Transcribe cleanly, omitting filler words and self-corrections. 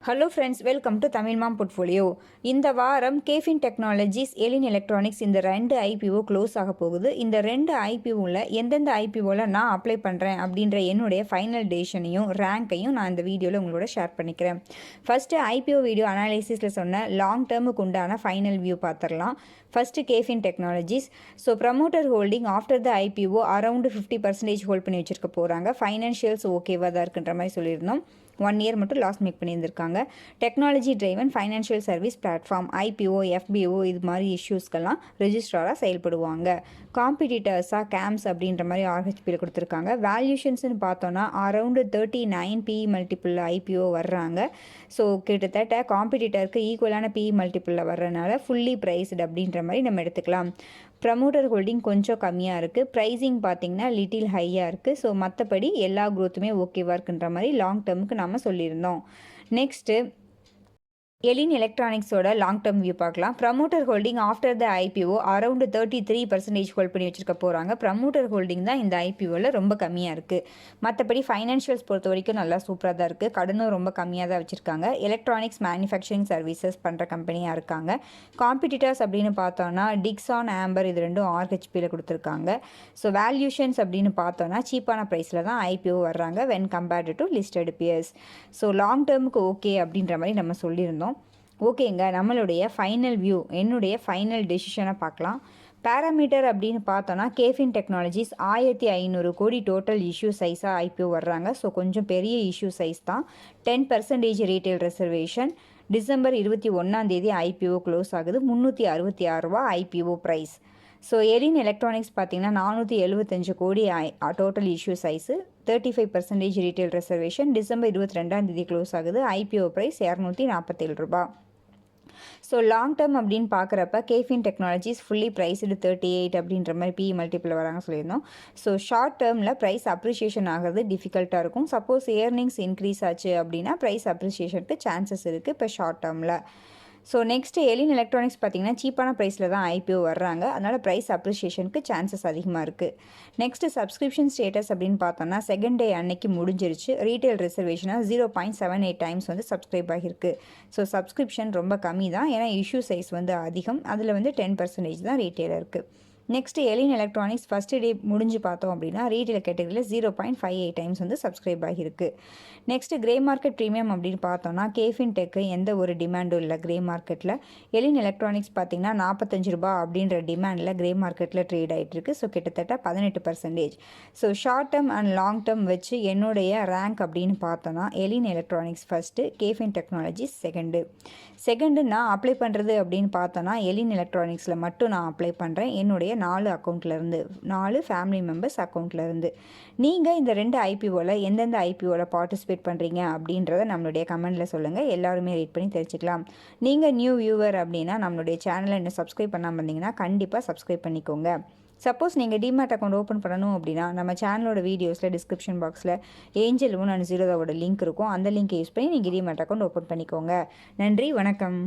Hello friends, welcome to Tamil mom portfolio. இந்த வாரம் caffeine technologies, எலின் electronics இந்த 2 ஐபிஓ க்ளோஸ் ஆக போகுது. இந்த 2 ஐபிஓவில் எந்தெந்த ஐபிஓவில் நான் அப்ளை பண்ணுறேன் அப்படின்ற என்னுடைய ஃபைனல் டேஷனையும் ரேங்கையும் நான் இந்த வீடியோவில் உங்களோட ஷேர் பண்ணிக்கிறேன். ஃபஸ்ட்டு ஐபிஓ வீடியோ அனாலிசிஸில் சொன்ன லாங் டேர்முக்கு உண்டான ஃபைனல் வியூ பார்த்துடலாம். First KFin technologies. So promoter holding after the IPO around 50% hold பண்ணி வச்சுருக்க போகிறாங்க. ஃபைனான்ஷியல்ஸ் ஓகேவாக தான் இருக்குன்ற மாதிரி சொல்லியிருந்தோம். 1 இயர் மட்டும் லாஸ் மேக் பண்ணியிருந்திருக்காங்க. Technology driven financial service platform IPO, FPO இது மாதிரி இஷ்யூஸ்க்கெல்லாம் ரெஜிஸ்ட்ராராக செயல்படுவாங்க. காம்படிட்டர்ஸாக கேம்ஸ் அப்படின்ற மாதிரி ஆர்ஹெச்பியில் கொடுத்துருக்காங்க. வேல்யூஷன்ஸ்னு பார்த்தோன்னா அரௌண்டு 39 பிஇ மல்டிபிள் ஐபிஓ வர்றாங்க. ஸோ கிட்டத்தட்ட காம்படிட்டருக்கு ஈக்குவலான பிஇ மல்டிபிளில் வர்றதுனால ஃபுல்லி ப்ரைஸ்டு அப்படின்ற மாதிரி நம்ம எடுத்துக்கலாம். ப்ரமோட்டர் ஹோல்டிங் கொஞ்சம் கம்மியாக இருக்குது. ப்ரைஸிங் பார்த்திங்கன்னா லிட்டில் ஹையாக இருக்குது. ஸோ மற்றபடி எல்லா க்ரோத்துமே ஓகேவாக இருக்குன்ற மாதிரி லாங் டேர்முக்கு நம்ம சொல்லியிருந்தோம். நெக்ஸ்ட்டு எலின் எலக்ட்ரானிக்ஸோட லாங் டேர்ம் வியூ பார்க்கலாம். Promoter holding after the IPO around 33% hold பண்ணி வச்சுருக்க போகிறாங்க. ப்ரமோட்டர் ஹோல்டிங் தான் இந்த ஐபிஓவில் ரொம்ப கம்மியாக இருக்குது. மற்றபடி ஃபைனான்ஷியல்ஸ் பொறுத்த வரைக்கும் நல்லா சூப்பராக தான் இருக்குது. கடனும் ரொம்ப கம்மியாக தான் வச்சுருக்காங்க. எலக்ட்ரானிக்ஸ் மேனுஃபேக்சரிங் சர்வீசஸ் பண்ணுற கம்பெனியாக இருக்காங்க. காம்படிட்டர்ஸ் அப்படின்னு பார்த்தோன்னா டிக்ஸான், ஆம்பர் இது ரெண்டும் ஆர்ஹெச்பியில் கொடுத்துருக்காங்க. ஸோ வேல்யூஷன்ஸ் அப்படின்னு பார்த்தோன்னா சீப்பான ப்ரைஸில் தான் ஐபிஓ வர்றாங்க when compared to listed peers. So long டேர்முக்கு ஓகே அப்படின்ற மாதிரி நம்ம சொல்லியிருந்தோம். ஓகேங்க, நம்மளுடைய ஃபைனல் வியூ, என்னுடைய ஃபைனல் டெசிஷனை பார்க்கலாம். பேராமீட்டர் அப்படின்னு பார்த்தோன்னா KFin technologies 1500 crore total issue சைஸாக ஐபிஓ வர்றாங்க. ஸோ கொஞ்சம் பெரிய இஷ்யூ சைஸ் தான். 10% retail reservation. December 21 IPO close ஆகுது. 366 ரூபா IPO price. So Elin electronics பார்த்திங்கன்னா 475 crore total issue size, 35% retail reservation. December 22 close ஆகுது. ஐபிஓ ப்ரைஸ் 247 ரூபா. ஸோ லாங் டேர்ம் அப்படின்னு பார்க்குறப்ப கேஃபின் டெக்னாலஜிஸ் ஃபுல்லி ப்ரைஸ்டு 38 அப்படின்ற மாதிரி பிஇ மல்டிபிள் வராங்க சொல்லியிருந்தோம். ஸோ ஷார்ட் டேர்மில் ப்ரைஸ் அப்ரிஷியேஷன் ஆகிறது டிஃபிகல்ட்டாக இருக்கும். சப்போஸ் இயர்னிங்ஸ் இன்க்ரீஸ் ஆச்சு அப்படின்னா ப்ரைஸ் அப்ரிஷியேஷனுக்கு சான்சஸ் இருக்குது இப்போ ஷார்ட் டேர்மில். ஸோ நெக்ஸ்ட்டு எலின் எலக்ட்ரானிக்ஸ் பார்த்திங்கன்னா சீப்பான ப்ரைஸில் தான் ஐபிஓ வர்றாங்க. அதனால் ப்ரைஸ் அப்ரிஷியேஷனுக்கு சான்சஸ் அதிகமாக இருக்குது. நெக்ஸ்ட்டு சப்ஸ்கிரிப்ஷன் ஸ்டேட்டஸ் அப்படின்னு பார்த்தோன்னா செகண்ட் டே அன்னைக்கு முடிஞ்சிருச்சு. ரீட்டைல் ரிசர்வேஷனாக 0.78 டைம்ஸ் வந்து சப்ஸ்கிரைப் ஆகிருக்கு. ஸோ சப்ஸ்கிரிப்ஷன் ரொம்ப கம்மி தான், ஏன்னா இஷ்யூ சைஸ் வந்து அதிகம். அதில் வந்து 10% தான் ரீட்டைல் இருக்குது. நெக்ஸ்ட்டு எலின் எலக்ட்ரானிக்ஸ் ஃபஸ்ட்டு டே முடிஞ்சு பார்த்தோம் அப்படின்னா ரீட்டைல் கேட்டகரியில் 0.58 டைம்ஸ் வந்து சப்ஸ்கிரைப் ஆகிருக்கு. நெக்ஸ்ட்டு கிரே மார்க்கெட் ப்ரீமியம் அப்படின்னு பார்த்தோன்னா கேஃபின் டெக்கு எந்த ஒரு டிமாண்டும் இல்லை கிரே மார்க்கெட்டில். எலின் எலக்ட்ரானிக்ஸ் பார்த்திங்கன்னா 45 ரூபா அப்படின்ற டிமாண்டில் கிரே மார்க்கெட்டில் ட்ரேட் ஆகிட்டுருக்கு. ஸோ கிட்டத்தட்ட 18%. So short term and long term வச்சு என்னுடைய ரேங்க் அப்படின்னு பார்த்தோன்னா Elin electronics first, KFin technologies second நான் அப்ளை பண்ணுறது அப்படின்னு பார்த்தோன்னா எலின் எலக்ட்ரானிக்ஸில் மட்டும் நான் அப்ளை பண்ணுறேன். என்னுடைய 4 அக்கௌண்ட்லேருந்து, 4 ஃபேமிலி மெம்பர்ஸ் அக்கௌண்ட்லேருந்து. நீங்கள் இந்த 2 ஐபிஓவில் எந்தெந்த ஐபிஓவில் பார்ட்டிசிபேட் பண்ணுறீங்க அப்படின்றத நம்மளுடைய கமெண்டில் சொல்லுங்கள். எல்லாருமே ரீட் பண்ணி தெரிஞ்சுக்கலாம். நீங்கள் நியூ வியூவர் அப்படின்னா நம்மளுடைய சேனலை இன்னும் சப்ஸ்கிரைப் பண்ணாமல் இருந்தீங்கன்னா கண்டிப்பாக சப்ஸ்கிரைப் பண்ணிக்கோங்க. சப்போஸ் நீங்கள் டிமேட் அக்கௌண்ட் ஓப்பன் பண்ணணும் அப்படின்னா நம்ம சேனலோட வீடியோஸில் டிஸ்கிரிப்ஷன் பாக்ஸில் ஏஞ்சல் 1 அண்ட் ஜீரோதாவோட லிங்க் இருக்கும். அந்த லிங்க்கை யூஸ் பண்ணி நீங்கள் டிமேட் அக்கௌண்ட் ஓப்பன் பண்ணிக்கோங்க. நன்றி, வணக்கம்.